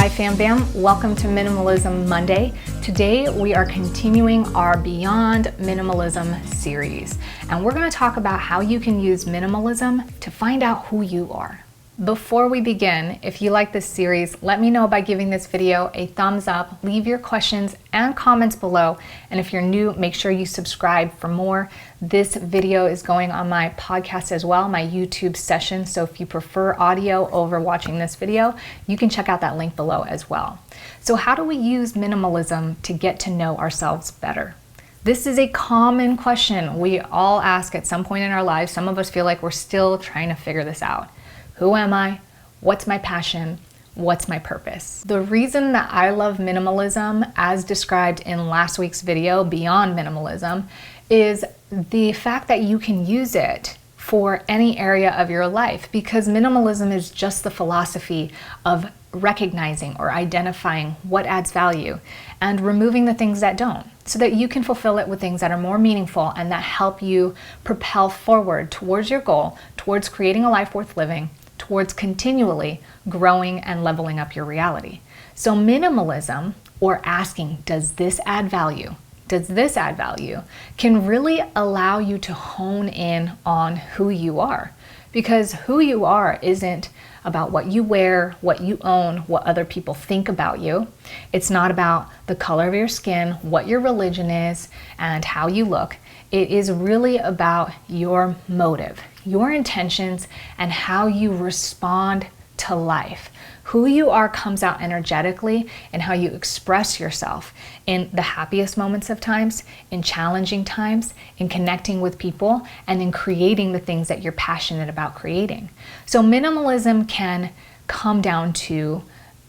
Hi Fam Bam, welcome to Minimalism Monday. Today we are continuing our Beyond Minimalism series, and we're going to talk about how you can use minimalism to find out who you are. Before we begin, if you like this series, let me know by giving this video a thumbs up, leave your questions and comments below, and if you're new, make sure you subscribe for more. This video is going on my podcast as well, my YouTube session, so if you prefer audio over watching this video, you can check out that link below as well. So how do we use minimalism to get to know ourselves better? This is a common question we all ask at some point in our lives. Some of us feel like we're still trying to figure this out. Who am I? What's my passion? What's my purpose? The reason that I love minimalism, as described in last week's video, Beyond Minimalism, is the fact that you can use it for any area of your life, because minimalism is just the philosophy of recognizing or identifying what adds value and removing the things that don't, so that you can fulfill it with things that are more meaningful and that help you propel forward towards your goal, towards creating a life worth living, towards continually growing and leveling up your reality. So minimalism, or asking, does this add value? Does this add value? Can really allow you to hone in on who you are. Because who you are isn't about what you wear, what you own, what other people think about you. It's not about the color of your skin, what your religion is, and how you look. It is really about your motive, your intentions, and how you respond to life. Who you are comes out energetically in how you express yourself in the happiest moments of times, in challenging times, in connecting with people, and in creating the things that you're passionate about creating. So minimalism can come down to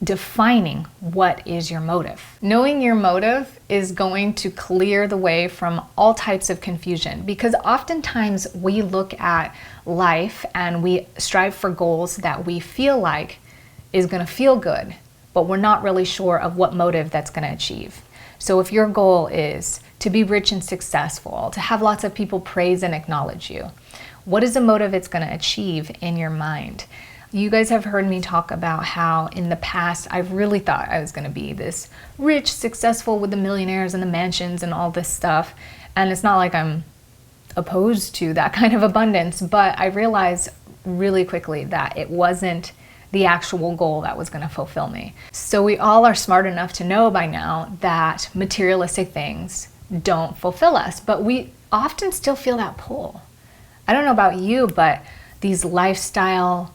defining what is your motive. Knowing your motive is going to clear the way from all types of confusion, because oftentimes we look at life and we strive for goals that we feel like is going to feel good, but we're not really sure of what motive that's going to achieve. So if your goal is to be rich and successful, to have lots of people praise and acknowledge you, what is the motive it's going to achieve in your mind? You guys have heard me talk about how in the past I've really thought I was going to be this rich, successful with the millionaires and the mansions and all this stuff. And it's not like I'm opposed to that kind of abundance, but I realized really quickly that it wasn't the actual goal that was going to fulfill me. So we all are smart enough to know by now that materialistic things don't fulfill us, but we often still feel that pull. I don't know about you, but these lifestyle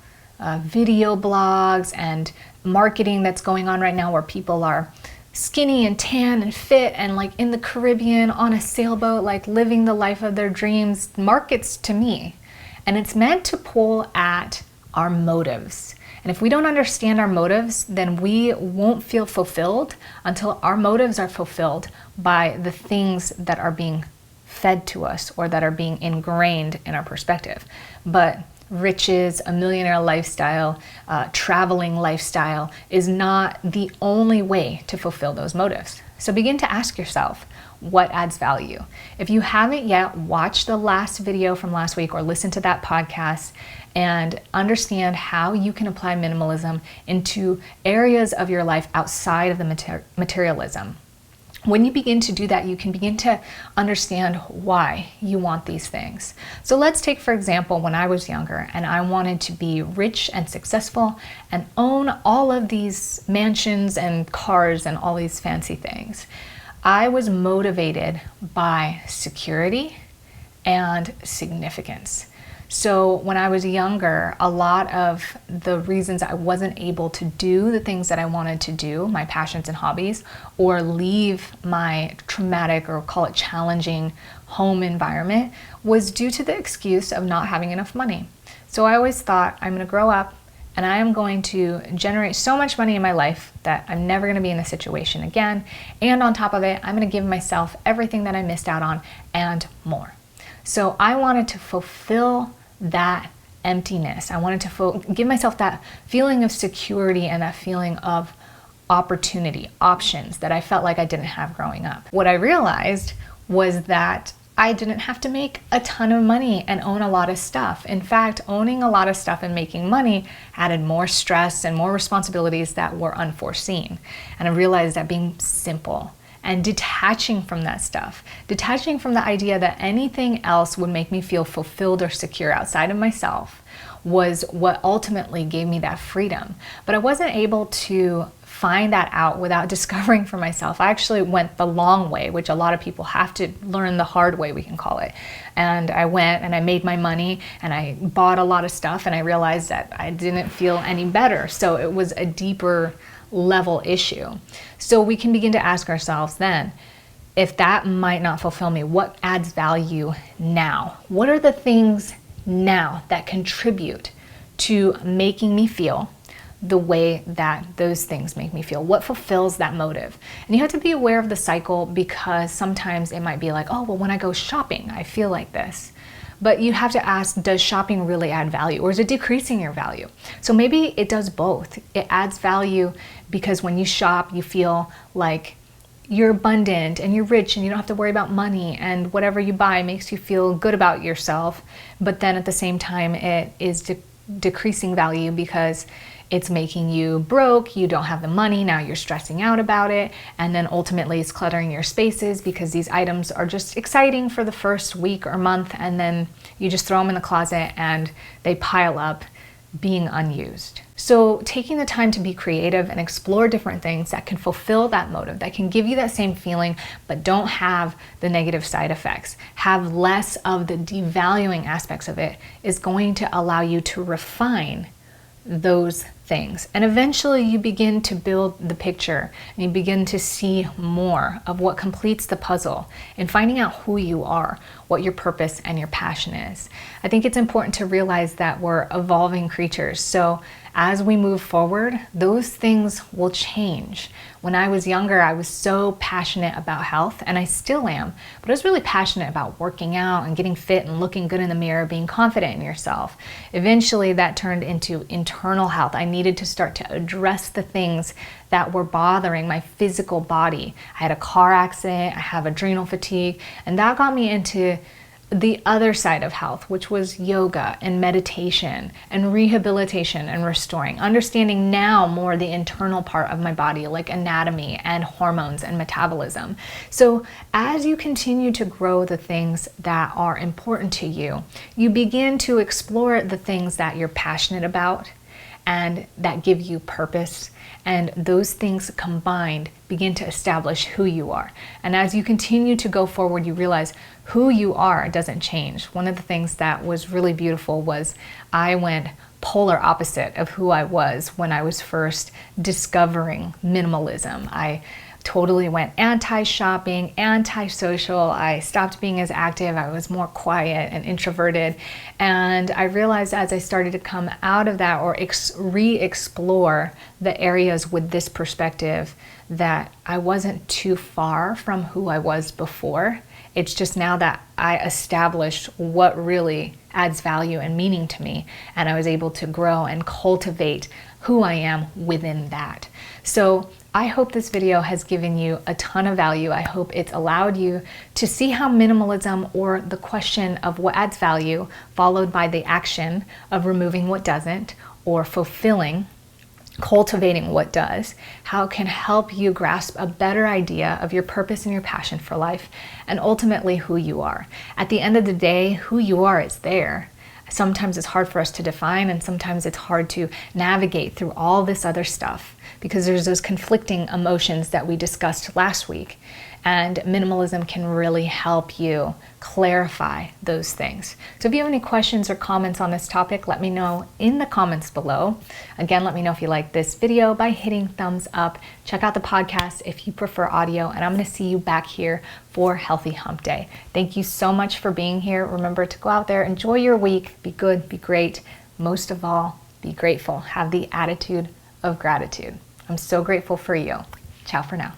video blogs and marketing that's going on right now, where people are skinny and tan and fit and like in the Caribbean on a sailboat, like living the life of their dreams, markets to me. And it's meant to pull at our motives. And if we don't understand our motives, then we won't feel fulfilled until our motives are fulfilled by the things that are being fed to us or that are being ingrained in our perspective. But riches, a millionaire lifestyle, traveling lifestyle is not the only way to fulfill those motives. So begin to ask yourself, what adds value? If you haven't yet, watch the last video from last week or listen to that podcast and understand how you can apply minimalism into areas of your life outside of the materialism. When you begin to do that, you can begin to understand why you want these things. So let's take, for example, when I was younger and I wanted to be rich and successful and own all of these mansions and cars and all these fancy things. I was motivated by security and significance. So when I was younger, a lot of the reasons I wasn't able to do the things that I wanted to do, my passions and hobbies, or leave my traumatic or call it challenging home environment, was due to the excuse of not having enough money. So I always thought, I'm going to grow up and I am going to generate so much money in my life that I'm never going to be in this situation again. And on top of it, I'm going to give myself everything that I missed out on and more. So I wanted to fulfill that emptiness. I wanted to give myself that feeling of security and that feeling of opportunity, options that I felt like I didn't have growing up. What I realized was that I didn't have to make a ton of money and own a lot of stuff. In fact, owning a lot of stuff and making money added more stress and more responsibilities that were unforeseen. And I realized that being simple and detaching from that stuff, detaching from the idea that anything else would make me feel fulfilled or secure outside of myself, was what ultimately gave me that freedom. But I wasn't able to find that out without discovering for myself. I actually went the long way, which a lot of people have to learn the hard way, we can call it. And I went and I made my money and I bought a lot of stuff, and I realized that I didn't feel any better. So it was a deeper level issue. So we can begin to ask ourselves then, if that might not fulfill me, what adds value now? What are the things now that contribute to making me feel the way that those things make me feel? What fulfills that motive? And you have to be aware of the cycle, because sometimes it might be like, oh, well, when I go shopping, I feel like this. But you have to ask, does shopping really add value, or is it decreasing your value? So maybe it does both. It adds value because when you shop, you feel like you're abundant and you're rich and you don't have to worry about money, and whatever you buy makes you feel good about yourself. But then at the same time, it is decreasing value because it's making you broke, you don't have the money, now you're stressing out about it, and then ultimately it's cluttering your spaces because these items are just exciting for the first week or month, and then you just throw them in the closet and they pile up being unused. So taking the time to be creative and explore different things that can fulfill that motive, that can give you that same feeling, but don't have the negative side effects, have less of the devaluing aspects of it, is going to allow you to refine those things. And eventually you begin to build the picture and you begin to see more of what completes the puzzle and finding out who you are, what your purpose and your passion is. I think it's important to realize that we're evolving creatures. So as we move forward, those things will change. When I was younger, I was so passionate about health, and I still am, but I was really passionate about working out and getting fit and looking good in the mirror, being confident in yourself. Eventually that turned into internal health. I needed to start to address the things that were bothering my physical body. I had a car accident, I have adrenal fatigue, and that got me into the other side of health, which was yoga and meditation and rehabilitation and restoring, understanding now more the internal part of my body, like anatomy and hormones and metabolism. So as you continue to grow the things that are important to you, you begin to explore the things that you're passionate about and that give you purpose. And those things combined begin to establish who you are. And as you continue to go forward, you realize who you are doesn't change. One of the things that was really beautiful was I went polar opposite of who I was when I was first discovering minimalism. I totally went anti-shopping, anti-social. I stopped being as active. I was more quiet and introverted. And I realized as I started to come out of that or re-explore the areas with this perspective that I wasn't too far from who I was before. It's just now that I established what really adds value and meaning to me, and I was able to grow and cultivate who I am within that. So I hope this video has given you a ton of value. I hope it's allowed you to see how minimalism, or the question of what adds value, followed by the action of removing what doesn't, or fulfilling, cultivating what does, how it can help you grasp a better idea of your purpose and your passion for life, and ultimately who you are. At the end of the day, who you are is there. Sometimes it's hard for us to define, and sometimes it's hard to navigate through all this other stuff because there's those conflicting emotions that we discussed last week. And minimalism can really help you clarify those things. So if you have any questions or comments on this topic, let me know in the comments below. Again, let me know if you like this video by hitting thumbs up. Check out the podcast if you prefer audio, and I'm going to see you back here for Healthy Hump Day. Thank you so much for being here. Remember to go out there, enjoy your week, be good, be great. Most of all, be grateful. Have the attitude of gratitude. I'm so grateful for you. Ciao for now.